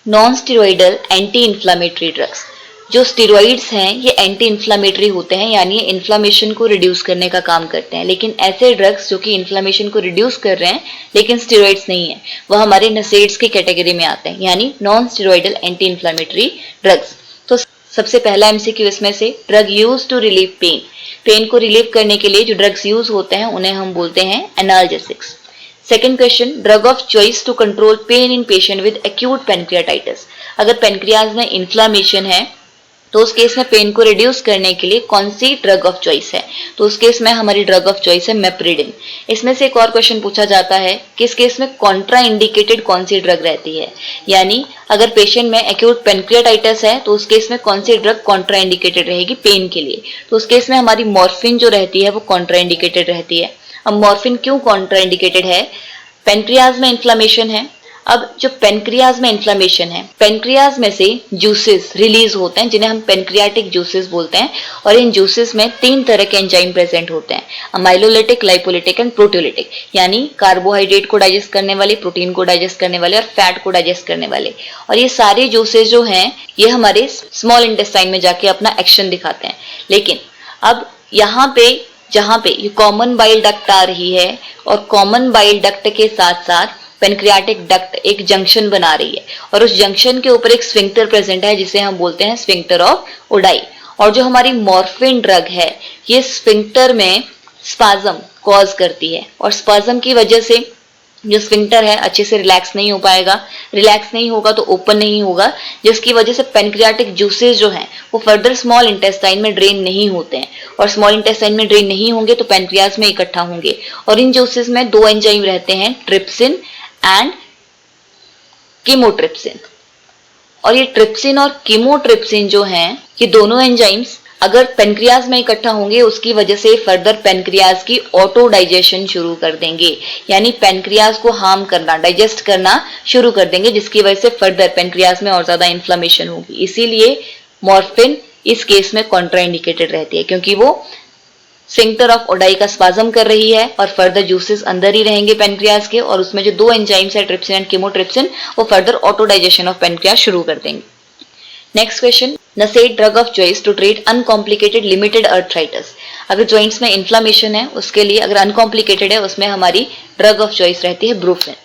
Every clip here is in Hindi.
Non steroidal anti inflammatory drugs. जो स्टेरॉइड्स हैं ये एंटी इन्फ्लामेटरी होते हैं, यानी ये इन्फ्लामेशन को रिड्यूस करने का काम करते हैं। लेकिन ऐसे ड्रग्स जो कि इन्फ्लामेशन को रिड्यूस कर रहे हैं लेकिन स्टेरॉइड्स नहीं है, वह हमारे नसेड्स की कैटेगरी में आते हैं, यानी non steroidal anti inflammatory drugs. तो सबसे पहला एमसीक्यू इसमें से, drug use to relieve pain. Pain को रिलीव करने के लिए जो ड्रग्स यूज होते हैं उन्हें हम बोलते हैं analgesics. Second question, drug of choice to control pain in patient with acute pancreatitis. अगर पेनक्रियाज में इन्फ्लामेशन है तो उस केस में पेन को रिड्यूस करने के लिए कौन सी ड्रग ऑफ चॉइस है? तो उस केस में हमारी ड्रग ऑफ चॉइस है मेप्रिडिन। इसमें से एक और क्वेश्चन पूछा जाता है कि इस केस में कॉन्ट्रा इंडिकेटेड कौन सी ड्रग रहती है, यानी अगर पेशेंट में एक्यूट पेनक्रियाटाइटिस है तो उस केस में कौन सी ड्रग कॉन्ट्रा इंडिकेटेड रहेगी पेन के लिए? तो उस केस में हमारी मॉर्फिन जो रहती है वो कॉन्ट्रा इंडिकेटेड रहती है। अब मॉर्फिन क्यों कॉन्ट्रा इंडिकेटेड है? पेनक्रियाज में इन्फ्लामेशन है। अब जो पेनक्रियाज में इन्फ्लामेशन है, पेनक्रियाज में से जूसेस रिलीज होते हैं जिन्हें हम पेनक्रियाटिक जूसेस बोलते हैं, और इन जूसेस में 3 तरह के एंजाइम प्रेजेंट होते हैं, अमाइलोलिटिक, लाइपोलिटिक एंड प्रोटियोलिटिक, यानी कार्बोहाइड्रेट को डाइजेस्ट करने वाले, प्रोटीन को डाइजेस्ट करने वाले और फैट को डाइजेस्ट करने वाले। और ये सारे जूसेस जो हैं ये हमारे स्मॉल इंटेस्टाइन में जाके अपना एक्शन दिखाते हैं। लेकिन अब यहाँ पे जहां पे ये कॉमन बाइल डक्ट आ रही है और कॉमन बाइल डक्ट के साथ साथ पेनक्रियाटिक डक्ट एक जंक्शन बना रही है, और उस जंक्शन के ऊपर एक स्फिंक्टर प्रेजेंट है जिसे हम बोलते हैं स्फिंक्टर ऑफ ओडाई। और जो हमारी मॉर्फिन ड्रग है ये स्फिंक्टर में स्पाज्म कॉज करती है, और स्पाज्म की वजह से जो स्फिंक्टर है अच्छे से रिलैक्स नहीं हो पाएगा, रिलैक्स नहीं होगा तो ओपन नहीं होगा, जिसकी वजह से पेनक्रियाटिक जूसेस जो हैं वो फर्दर स्मॉल इंटेस्टाइन में ड्रेन नहीं होते हैं, और स्मॉल इंटेस्टाइन में ड्रेन नहीं होंगे तो पेनक्रियाज में इकट्ठा होंगे। और इन जूसेस में 2 एंजाइम रहते हैं, ट्रिप्सिन एंड कीमोट्रिप्सिन। और ये ट्रिप्सिन और कीमोट्रिप्सिन जो हैं ये दोनों एंजाइम्स अगर पेनक्रियाज में इकट्ठा होंगे उसकी वजह से फर्दर पेनक्रियाज की ऑटो डाइजेशन शुरू कर देंगे, यानी पेनक्रियाज को हार्म करना, डाइजेस्ट करना शुरू कर देंगे, जिसकी वजह से फर्दर पेनक्रियाज में और ज्यादा इन्फ्लेमेशन होगी। इसीलिए मॉर्फिन इस केस में कॉन्ट्राइंडिकेटेड रहती है, क्योंकि वो स्फिंक्टर ऑफ ओडाई का स्पाज्म कर रही है और फर्दर जूसेस अंदर ही रहेंगे पेनक्रियाज के, और उसमें जो 2 एंजाइम्स है ट्रिप्सिन एंड कीमोट्रिप्सिन वो further auto digestion of pancreas शुरू कर देंगे। Next question, NSAID drug of choice to treat uncomplicated limited arthritis. अगर जॉइंट्स में इन्फ्लामेशन है उसके लिए, अगर अनकॉम्प्लिकेटेड है उसमें हमारी ड्रग ऑफ चॉइस रहती है ब्रूफिन।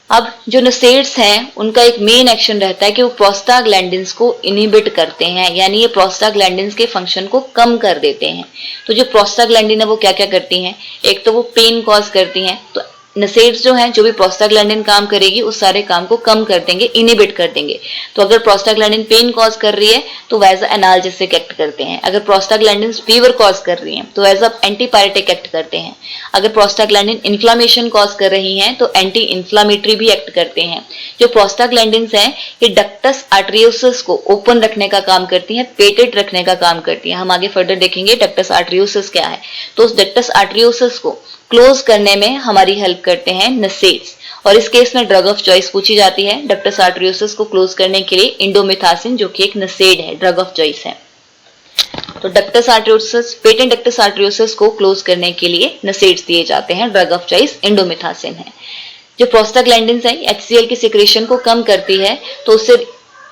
अब जो नसेड्स हैं उनका एक मेन एक्शन रहता है कि वो प्रोस्टाग्लैंडिन्स को इनहिबिट करते हैं, यानी ये प्रोस्टाग्लैंडिन्स के फंक्शन को कम कर देते हैं। तो जो प्रोस्टाग्लैंडिन है वो क्या क्या करती हैं? एक तो वो पेन कॉज करती हैं, तो नसेड्स जो हैं जो भी प्रोस्टाग्लैंडिन काम करेगी उस सारे काम को कम कर देंगे, इनहिबिट कर देंगे। तो अगर प्रोस्टाग्लैंडिन पेन कॉज कर रही है तो वैसा एनाल्जेसिक एक्ट करते हैं, अगर प्रोस्टाग्लैंडिन फीवर कॉज कर रही हैं तो एज एंटीपायरेटिक एक्ट करते हैं, अगर प्रोस्टाग्लैंडिन इन्फ्लामेशन कॉज कर रही हैं तो एंटी इन्फ्लामेटरी भी एक्ट करते हैं। जो प्रोस्टाग्लैंडिन्स हैं ये डक्टस आर्टरियोसिस को ओपन रखने का काम करती हैं, पेटेंट रखने का काम करती हैं। हम आगे फर्दर देखेंगे डक्टस आर्टरियोसिस क्या है। तो उस डक्टस आर्टरियोसिस को क्लोज करने में हमारी हेल्प करते हैं नसेड्स, और इस केस में ड्रग ऑफ चॉइस पूछी जाती है डक्टस आर्टरियोसिस को क्लोज करने के लिए इंडोमिथासिन, जो कि एक नसेड है, ड्रग ऑफ चॉइस है। तो डक्टस आर्टरियोसिस, पेटेंट डक्टस आर्टरियोसिस को क्लोज करने के लिए नसेड्स दिए जाते हैं, ड्रग ऑफ चॉइस इंडोमिथासिन है। जो प्रोस्टाग्लैंडिन्स है एचसीएल की सिक्रेशन को कम करती है, तो उससे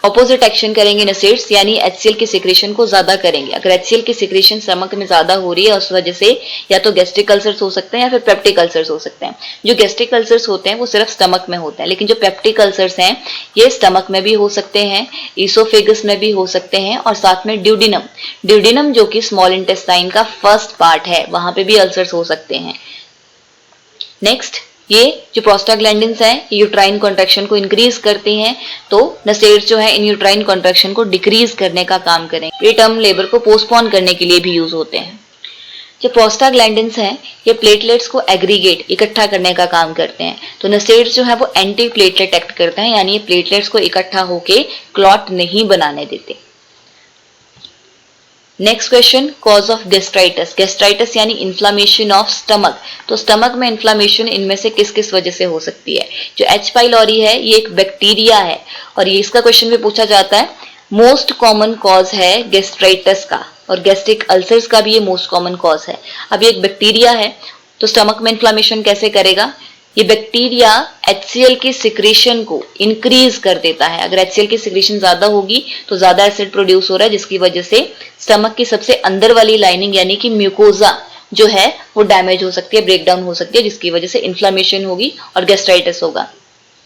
ऑपोजिट एक्शन करेंगे नसेड्स, यानी एचसीएल की सिक्रेशन को ज्यादा करेंगे। अगर एचसीएल की सिक्रेशन स्टमक में ज्यादा हो रही है उस वजह से या तो गैस्ट्रिक अल्सर्स हो सकते हैं या फिर पेप्टिक अल्सर्स हो सकते हैं। जो गैस्ट्रिक अल्सर्स होते हैं वो सिर्फ स्टमक में होते हैं, लेकिन जो पेप्टिक अल्सर्स हैं ये स्टमक में भी हो सकते हैं, ईसोफेगस में भी हो सकते हैं, और साथ में ड्यूडिनम जो कि स्मॉल इंटेस्टाइन का फर्स्ट पार्ट है वहां पे भी अल्सर्स हो सकते हैं। नेक्स्ट, ये जो प्रोस्टाग्लैंडिन्स हैं यूट्राइन कॉन्ट्रैक्शन को इंक्रीज करती हैं, तो नसेड्स जो है इन यूट्राइन कॉन्ट्रैक्शन को डिक्रीज करने का काम करें, प्रीटर्म लेबर को पोस्टपोन करने के लिए भी यूज होते हैं। जो प्रोस्टाग्लैंडिन्स हैं ये प्लेटलेट्स को एग्रीगेट, इकट्ठा करने का काम करते हैं, तो नसेड्स जो है वो एंटी प्लेटलेट एक्ट करते हैं, यानी ये प्लेटलेट्स को इकट्ठा होके क्लॉट नहीं बनाने देते। Next question, cause of gastritis. Gastritis यानी इन्फ्लामेशन ऑफ स्टमक। तो स्टमक में इन्फ्लामेशन इनमें से किस किस वजह से हो सकती है? जो एच पाइलोरी है ये एक बैक्टीरिया है, और ये इसका क्वेश्चन भी पूछा जाता है। मोस्ट कॉमन कॉज है गैस्ट्राइटिस का, और गैस्ट्रिक अल्सर्स का भी ये मोस्ट कॉमन कॉज है। अब ये एक बैक्टीरिया है तो स्टमक में इन्फ्लामेशन कैसे करेगा? ये बैक्टीरिया HCl की सिक्रीशन को इंक्रीज कर देता है। अगर HCl की सिक्रीशन ज्यादा होगी तो ज्यादा एसिड प्रोड्यूस हो रहा है, जिसकी वजह से स्टमक की सबसे अंदर वाली लाइनिंग यानी कि म्यूकोजा जो है वो डैमेज हो सकती है, ब्रेक डाउन हो सकती है, जिसकी वजह से इन्फ्लामेशन होगी और गैस्ट्राइटिस होगा।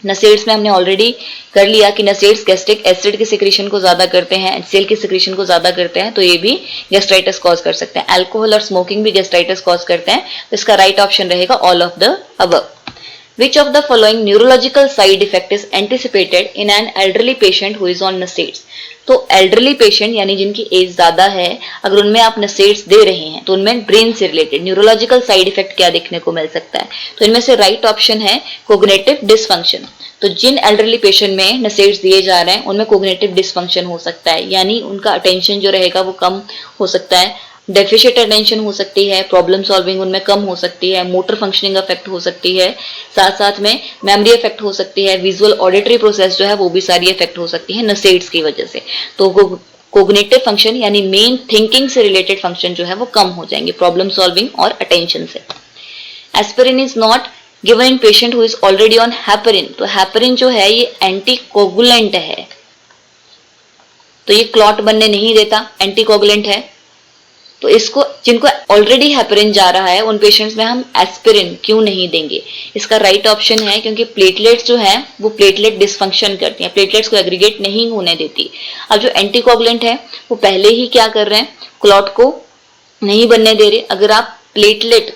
नसेड्स में हमने ऑलरेडी कर लिया कि नसेड्स गैस्ट्रिक एसिड की सिक्रीशन को ज्यादा करते हैं, HCl की सिक्रीशन को ज्यादा करते हैं, तो ये भी गैस्ट्राइटिस कॉज कर सकते हैं। अल्कोहल और स्मोकिंग भी गैस्ट्राइटिस कॉज करते हैं, तो इसका राइट ऑप्शन रहेगा all of the above. Which of the following neurological side effect is anticipated in an elderly patient who is on NSAIDs? तो elderly patient यानी जिनकी एज ज्यादा है, अगर उनमें आप NSAIDs दे रहे हैं तो उनमें ब्रेन से रिलेटेड न्यूरोलॉजिकल साइड इफेक्ट क्या देखने को मिल सकता है? तो इनमें से राइट ऑप्शन है कोग्निटिव डिसफंक्शन। तो जिन एल्डरली पेशेंट में NSAIDs दिए जा रहे हैं उनमें कोग्निटिव डिसफंक्शन हो सकता है, यानी उनका अटेंशन जो रहेगा वो कम हो सकता है, डेफिशिएंट अटेंशन हो सकती है, प्रॉब्लम सॉल्विंग उनमें कम हो सकती है, मोटर फंक्शनिंग अफेक्ट हो सकती है, साथ साथ में मेमोरी अफेक्ट हो सकती है, विजुअल ऑडिटरी प्रोसेस जो है वो भी सारी अफेक्ट हो सकती है NSAIDs की वजह से। तो कोग्निटिव फंक्शन यानी मेन थिंकिंग से रिलेटेड फंक्शन जो है वो कम हो जाएंगे प्रॉब्लम सॉल्विंग और अटेंशन से। Aspirin is not given in patient who is already on heparin. तो हेपरिन जो है ये एंटीकोगुलेंट है, तो ये क्लॉट बनने नहीं देता, एंटीकोगुलेंट है। तो इसको जिनको ऑलरेडी हेपरिन जा रहा है उन पेशेंट्स में हम एस्पिरिन क्यों नहीं देंगे? इसका राइट ऑप्शन है क्योंकि प्लेटलेट्स जो है वो प्लेटलेट डिसफंक्शन करती हैं, प्लेटलेट्स को एग्रीगेट नहीं होने देती। अब जो एंटीकोगुलेंट है वो पहले ही क्या कर रहे हैं, क्लॉट को नहीं बनने दे रहे। अगर आप प्लेटलेट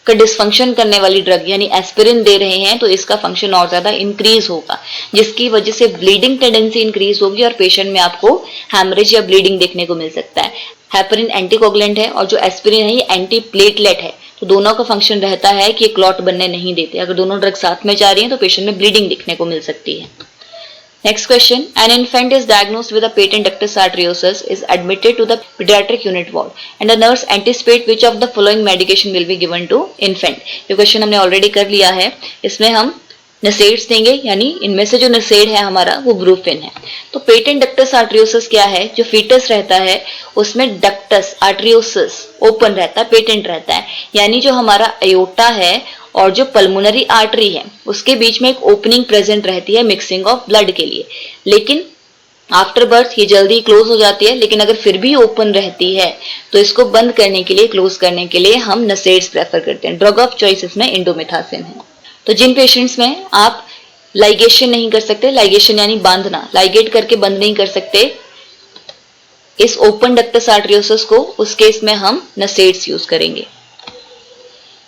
का डिसफंक्शन करने वाली ड्रग यानी एस्पिरिन दे रहे हैं तो इसका फंक्शन और ज्यादा इंक्रीज होगा, जिसकी वजह से ब्लीडिंग टेंडेंसी इंक्रीज होगी और पेशेंट में आपको हैमरेज या ब्लीडिंग देखने को मिल सकता है। हेपरिन एंटीकोगुलेंट है और जो एस्पिरिन है ये एंटी प्लेटलेट है, तो दोनों का फंक्शन रहता है कि क्लॉट बनने नहीं देते। अगर दोनों ड्रग साथ में जा रही हैं तो पेशेंट में ब्लीडिंग देखने को मिल सकती है। Next question. An infant is diagnosed with a patent ductus arteriosus, is admitted to the pediatric unit ward, and the nurse anticipate which of the following medication will be given to infant. ये क्वेश्चन हमने ऑलरेडी कर लिया है, इसमें हम NSAIDs देंगे, यानी इनमें से जो NSAID है हमारा वो ब्रूफिन है। तो पेटेंट डक्टस आर्टरियोसिस क्या है? जो फीटस रहता है उसमें डक्टस आर्टरियोसिस ओपन रहता है, पेटेंट रहता है, यानी जो हमारा अयोटा है और जो पल्मोनरी आर्टरी है उसके बीच में एक ओपनिंग प्रेजेंट रहती है मिक्सिंग ऑफ ब्लड के लिए, लेकिन आफ्टर बर्थ ये जल्दी क्लोज हो जाती है। लेकिन अगर फिर भी ओपन रहती है तो इसको बंद करने के लिए, क्लोज करने के लिए हम NSAIDs प्रेफर करते हैं। ड्रग ऑफ चॉइस इसमें इंडोमिथासिन है। तो जिन पेशेंट्स में आप लाइगेशन नहीं कर सकते, लाइगेशन यानी बांधना, लाइगेट करके बंद नहीं कर सकते इस ओपन डक्टस आर्टरियोसिस को, उस केस में हम NSAIDs यूज करेंगे।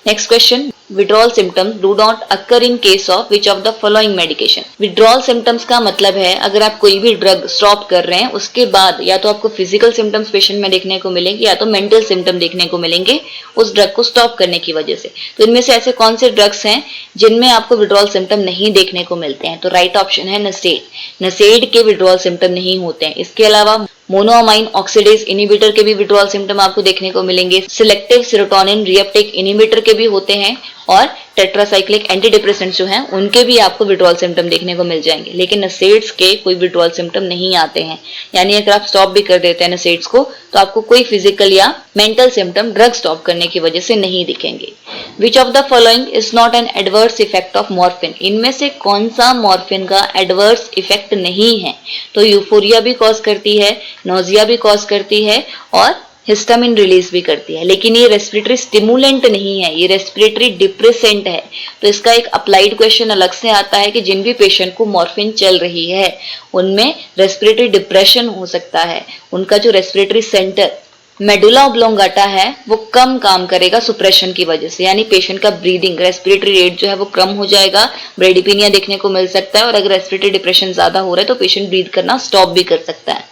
Next question, withdrawal symptoms do not occur in case of which of the following medication? withdrawal symptoms का मतलब है अगर आप कोई भी ड्रग स्टॉप कर रहे हैं उसके बाद या तो आपको फिजिकल सिम्टम्स पेशेंट में देखने को मिलेंगे या तो मेंटल सिम्टम देखने को मिलेंगे उस ड्रग को स्टॉप करने की वजह से। तो इनमें से ऐसे कौन से ड्रग्स हैं जिनमें आपको withdrawal सिम्टम नहीं देखने को मिलते हैं? तो राइट ऑप्शन है NSAID। NSAID के withdrawal सिम्टम नहीं होते हैं। इसके अलावा मोनोअमाइन ऑक्सीडेज इनिबिटर के भी withdrawal सिम्टम आपको देखने को मिलेंगे, सिलेक्टिव सेरोटोनिन रीअपटेक इनिबिटर के भी होते हैं और टेट्रासाइक्लिक एंटी डिप्रेसेंट्स जो हैं उनके भी आपको withdrawal सिम्टम देखने को मिल जाएंगे, लेकिन NSAIDs के कोई withdrawal सिम्टम नहीं आते हैं। यानी अगर आप स्टॉप भी कर देते हैं NSAIDs को तो आपको कोई फिजिकल या मेंटल सिम्टम ड्रग स्टॉप करने की वजह से नहीं दिखेंगे। विच of the following is not an adverse effect of morphine? इनमें से कौन सा मॉर्फिन का एडवर्स इफेक्ट नहीं है? तो यूफोरिया भी कॉज करती है, नोजिया भी कॉज करती है और हिस्टामिन रिलीज भी करती है, लेकिन ये रेस्पिरेटरी स्टिमुलेंट नहीं है, ये रेस्पिरेटरी डिप्रेसेंट है। तो इसका एक अप्लाइड क्वेश्चन अलग से आता है कि जिन भी पेशेंट को मॉर्फिन चल रही है उनमें रेस्पिरेटरी डिप्रेशन हो सकता है, उनका जो रेस्पिरेटरी सेंटर मेडुला ऑब्लोंगाटा है वो कम काम करेगा सुप्रेशन की वजह से, यानी पेशेंट का ब्रीदिंग रेस्पिरेटरी रेट जो है वो कम हो जाएगा, ब्रेडिपिनिया देखने को मिल सकता है और अगर रेस्पिरेटरी डिप्रेशन ज्यादा हो रहा है तो पेशेंट ब्रीद करना स्टॉप भी कर सकता है।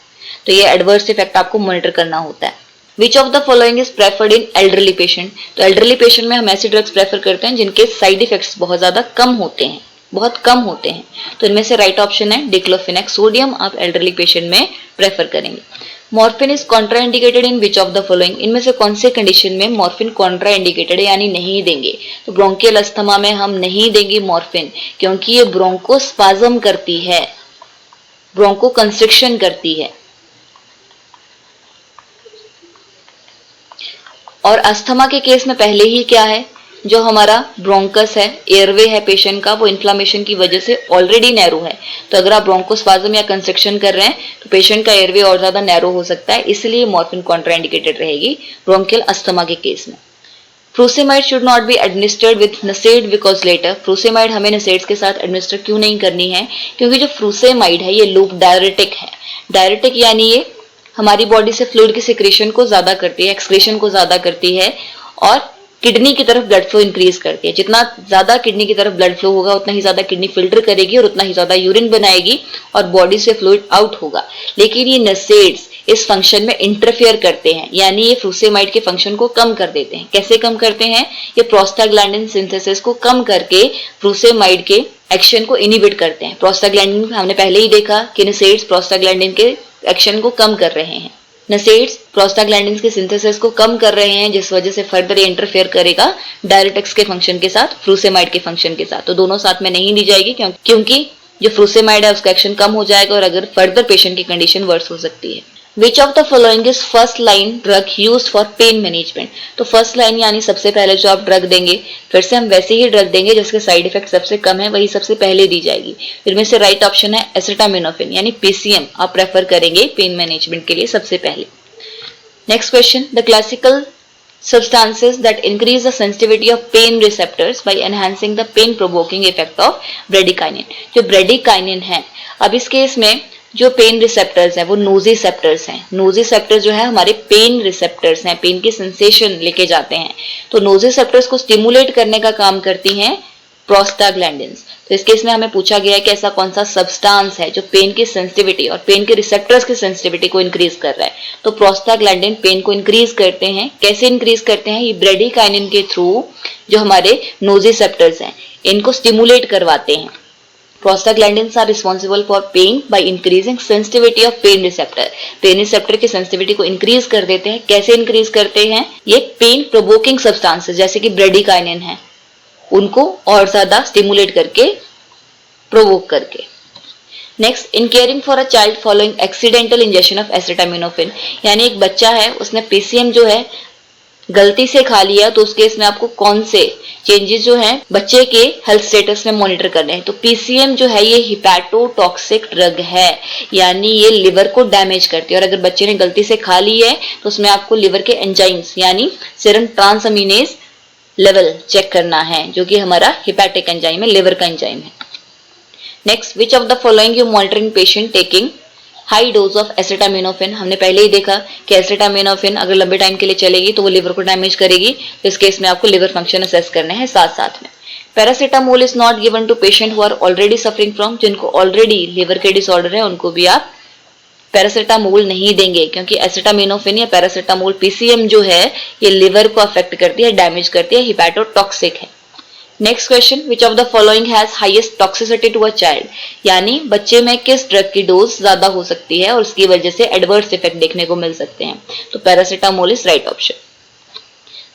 तो ये एडवर्स इफेक्ट आपको मॉनिटर करना होता है। विच of the following is preferred in elderly patient? तो एल्डरली पेशेंट में हम ऐसे ड्रग्स प्रेफर करते हैं जिनके साइड इफेक्ट्स बहुत ज्यादा कम होते हैं, बहुत कम होते हैं। तो इनमें से राइट ऑप्शन है डिक्लोफेनेक सोडियम, आप एल्डरली पेशेंट में प्रेफर करेंगे। Morphine is contraindicated in which of the following? इनमें से कौन से कंडीशन में मॉर्फिन कॉन्ट्राइंडिकेटेड है यानी नहीं देंगे? तो ब्रोंकियल अस्थमा में हम नहीं देंगे मॉर्फिन क्योंकि ये ब्रोंकोस्पाज्म करती है, ब्रोंको कंस्ट्रिक्शन करती है। और अस्थमा के केस में पहले ही क्या है, जो हमारा ब्रोंकस है, एयरवे है पेशेंट का, वो इन्फ्लामेशन की वजह से ऑलरेडी नैरो है। तो अगर आप ब्रोंकोस्पाज्म या कंस्ट्रिक्शन कर रहे हैं तो पेशेंट का एयरवे और ज्यादा नैरो हो सकता है, इसलिए मॉर्फिन कॉन्ट्राइंडिकेटेड रहेगी ब्रोंकियल अस्थमा के केस में। Frusemide should not be administered with NSAID because later. Frusemide हमें नसेड्स के साथ एडमिनिस्टर क्यों नहीं करनी है? क्योंकि जो फ्रूसेमाइड है ये लूप डायरेटिक है। डायरेटिक यानी ये हमारी बॉडी से फ्लूइड की सिक्रेशन को ज्यादा करती है, एक्सक्रीशन को ज्यादा करती है और किडनी की तरफ ब्लड फ्लो इंक्रीज करती है। जितना ज्यादा किडनी की तरफ ब्लड फ्लो होगा उतना ही ज्यादा किडनी फिल्टर करेगी और उतना ही ज्यादा यूरिन बनाएगी और बॉडी से फ्लूइड आउट होगा। लेकिन ये नसेड्स इस फंक्शन में इंटरफेयर करते हैं, यानी ये फ्रूसेमाइड के फंक्शन को कम कर देते हैं। कैसे कम करते हैं? ये प्रोस्टाग्लैंडिन सिंथेसिस को कम करके फ्रूसेमाइड के एक्शन को इनिबिट करते हैं। प्रोस्टाग्लैंडिन हमने पहले ही देखा कि नसेड्स प्रोस्टाग्लैंडिन के एक्शन को कम कर रहे हैं। नसेड्स प्रोस्टाग्लैंडिन्स के सिंथेसिस को कम कर रहे हैं, जिस वजह से फर्दर इंटरफेयर करेगा डायरेटिक्स के फंक्शन के साथ, फ्रूसेमाइड के फंक्शन के साथ। तो दोनों साथ में नहीं ली जाएगी क्योंकि जो फ्रूसेमाइड है उसका एक्शन कम हो जाएगा और अगर फर्दर पेशेंट की कंडीशन वर्स हो सकती है। Which of the following is first line drug used for pain management? तो फर्स्ट लाइन यानी सबसे पहले जो आप ड्रग देंगे, फिर से हम वैसे ही ड्रग देंगे जिसके साइड इफेक्ट सबसे कम है, वही सबसे पहले दी जाएगी। इनमें से राइट ऑप्शन है एसिटामिनोफेन यानी पीसीएम आप प्रेफर करेंगे पेन मैनेजमेंट के लिए सबसे पहले। Next question, the classical substances that increase the sensitivity of pain receptors by enhancing the pain provoking effect of bradykinin। जो ब्रेडिकाइनिन है, अब इस केस में जो पेन रिसेप्टर्स हैं वो नोजिसेप्टर्स हैं। नोजिसेप्टर्स जो है हमारे पेन रिसेप्टर्स हैं, पेन की सेंसेशन लेके जाते हैं। तो नोजिसेप्टर्स को स्टिमुलेट करने का काम करती हैं प्रोस्टाग्लैंडिन्स। तो इस केस में हमें पूछा गया है कि ऐसा कौन सा सब्सटेंस है जो पेन की सेंसिटिविटी और पेन के रिसेप्टर्स की सेंसिटिविटी को इंक्रीज कर रहा है। तो प्रोस्टाग्लैंडिन पेन को इंक्रीज करते हैं। कैसे इंक्रीज करते हैं? ये ब्रेडिकाइनिन के थ्रू जो हमारे नोजिसेप्टर्स हैं इनको स्टिमुलेट करवाते हैं। Prostaglandins are responsible for pain by increasing sensitivity of pain receptor। Pain receptor की सेंसिटिविटी को इंक्रीज कर देते हैं। कैसे इंक्रीज करते हैं? ये पेन प्रोवोकिंग सब्सटेंसेस जैसे कि ब्रेडिकाइनिन है उनको और ज्यादा स्टिमुलेट करके, प्रोवोक करके। Next, in caring for a child following accidental injection of acetaminophen, यानी एक बच्चा है उसने पीसीएम जो है गलती से खा लिया, तो उस केस में आपको कौन से चेंजेस जो हैं बच्चे के हेल्थ स्टेटस में मॉनिटर करने हैं। तो पीसीएम जो है ये हिपैटोटॉक्सिक ड्रग है, यानी ये लिवर को डैमेज करती है और अगर बच्चे ने गलती से खा ली है तो उसमें आपको लिवर के एंजाइम्स यानी सीरम ट्रांसअमीनेज लेवल चेक करना है, जो कि हमारा हिपैटिक एंजाइम है, लिवर का एंजाइम है। Next, which of the following you monitoring patient taking high dose of acetaminophen. हमने पहले ही देखा कि एसिटामिनोफेन अगर लंबे टाइम के लिए चलेगी तो वो लिवर को डैमेज करेगी, तो इस केस में आपको लिवर फंक्शन असेस करने हैं साथ साथ में। Paracetamol is not given to patient who are already suffering from, जिनको ऑलरेडी लिवर के डिसऑर्डर है उनको भी आप पैरासीटामोल नहीं देंगे, क्योंकि एसिटामिनोफेन या पैरासीटामोल पीसीएम जो है ये लिवर को अफेक्ट करती है, डैमेज करती है, हिपैटोटॉक्सिक है। Next question, which of the following has highest toxicity to a child, यानी बच्चे में किस ड्रग की डोज ज्यादा हो सकती है और उसकी वजह से एडवर्स इफेक्ट देखने को मिल सकते हैं। तो paracetamol is right option.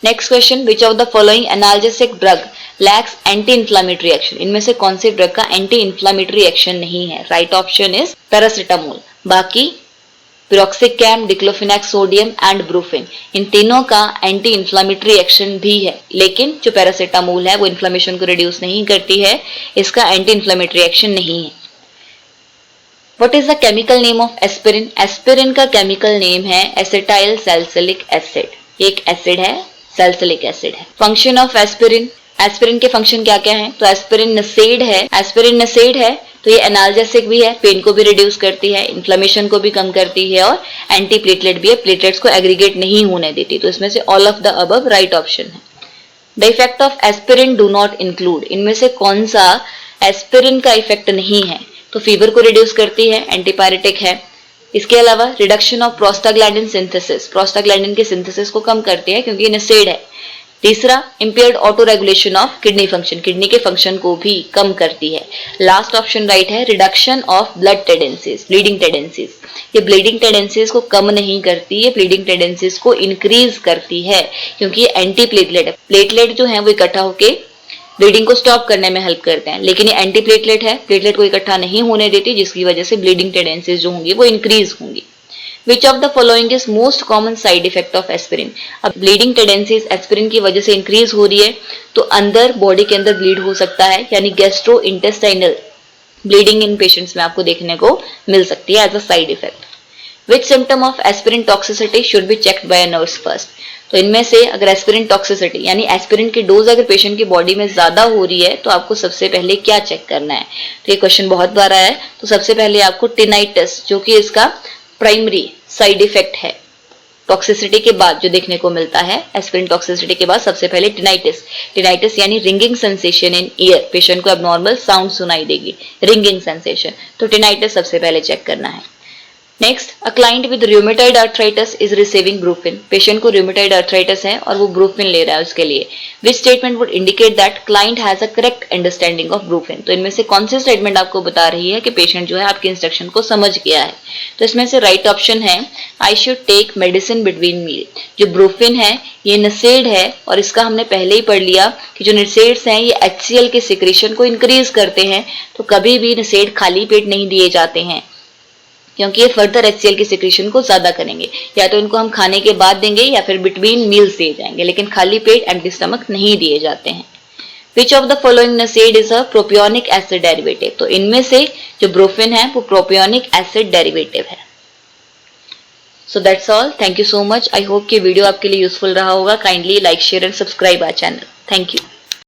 Next question, which of the following analgesic drug lakhs anti inflammatory action, इनमें से कौन सी ड्रग का एंटी इन्फ्लामेटरी एक्शन नहीं है? Right option is paracetamol. बाकी पिरोक्सिकैम, डिक्लोफेनाक सोडियम एंड ब्रूफिन, इन तीनों का एंटी इन्फ्लामेटरी एक्शन भी है, लेकिन जो पैरासीटामोल है वो इन्फ्लामेशन को रिड्यूस नहीं करती है, इसका एंटी इन्फ्लामेटरी एक्शन नहीं है। What is the chemical name of aspirin? Aspirin का केमिकल नेम है एसिटाइल सैलिसिलिक एसिड। एक एसिड है, सैलिसिलिक एसिड है। फंक्शन ऑफ एस्पिरिन, एस्पिरिन के फंक्शन क्या क्या है? तो एस्पिरिन नसेड है, एस्पिरिन नसेड है तो ये एनाल्जेसिक भी है, पेन को भी रिड्यूस करती है, इन्फ्लेमेशन को भी कम करती है और एंटी प्लेटलेट भी है, प्लेटलेट्स को एग्रीगेट नहीं होने देती। तो इसमें से all of the above right option है। The effect of aspirin do not include, इनमें से कौन सा एस्पिरिन का इफेक्ट नहीं है? तो फीवर को रिड्यूस करती है, एंटीपायरेटिक है। इसके अलावा reduction of prostaglandin synthesis, prostaglandin के सिंथेसिस को कम करती है क्योंकि ये नसेड है। तीसरा, impaired auto regulation of kidney function, kidney के फंक्शन को भी कम करती है। लास्ट ऑप्शन राइट है, reduction of blood tendencies, bleeding tendencies. ये ब्लीडिंग टेंडेंसीज को कम नहीं करती, ये ब्लीडिंग टेंडेंसीज को इंक्रीज करती है, क्योंकि ये एंटी प्लेटलेट है। प्लेटलेट जो है वो इकट्ठा होके ब्लीडिंग को स्टॉप करने में हेल्प करते हैं, लेकिन ये एंटी प्लेटलेट है, प्लेटलेट को इकट्ठा नहीं होने देती, जिसकी वजह से ब्लीडिंग टेंडेंसीज जो होंगी वो इंक्रीज होंगी। विच of the following is most common side effect of aspirin. अब ब्लीडिंग टेंडेंसीज एस्पिरिन की वजह से इंक्रीज हो रही है तो अंदर बॉडी के अंदर ब्लीड हो सकता है, यानी गैस्ट्रो इंटेस्टाइनल ब्लीडिंग इन पेशेंट्स में आपको देखने को मिल सकती है as a side effect. Which symptom of aspirin toxicity should be checked by a nurse first. तो इनमें से अगर एस्पिरिन टॉक्सिसिटी यानी एस्पिरिन की डोज अगर पेशेंट की बॉडी में ज्यादा हो रही है तो आपको सबसे पहले क्या चेक करना है। तो ये क्वेश्चन बहुत बार आया है। तो सबसे पहले आपको टिनाइटिस, जो कि इसका प्राइमरी साइड इफेक्ट है टॉक्सिसिटी के बाद जो देखने को मिलता है, एस्पिरिन टॉक्सिसिटी के बाद सबसे पहले टिनाइटिस यानी ringing sensation in year, patient को एबनॉर्मल साउंड सुनाई देगी, रिंगिंग सेंसेशन, तो टिनाइटिस सबसे पहले चेक करना है। Next, a client with rheumatoid arthritis is receiving Brufen, patient को रूमेटॉइड आर्थराइटिस है और वो ब्रूफिन ले रहा है उसके लिए। Which statement would indicate that client has a correct understanding of Brufen. तो इनमें से कौन सी स्टेटमेंट आपको बता रही है कि पेशेंट जो है आपके इंस्ट्रक्शन को समझ गया है। तो इसमें से राइट ऑप्शन है I should take medicine between meal. जो ब्रूफिन है ये नसेड है और इसका हमने पहले ही पढ़ लिया कि जो नसेड्स हैं ये HCl के सिक्रेशन को इंक्रीज करते हैं, तो कभी भी नसेड खाली पेट नहीं दिए जाते हैं क्योंकि ये फर्दर HCl की सिक्रेशन को ज्यादा करेंगे। या तो इनको हम खाने के बाद देंगे या फिर बिटवीन मील्स दिए जाएंगे, लेकिन खाली पेट एम्प्टी स्टमक नहीं दिए जाते हैं। Which of the following NSAID is a propionic acid derivative. तो इनमें से जो ब्रूफिन है वो प्रोपियोनिक एसिड डेरिवेटिव है। So that's all, thank you so much. I hope कि वीडियो आपके लिए यूजफुल रहा होगा। Kindly like, share and subscribe our channel. Thank you.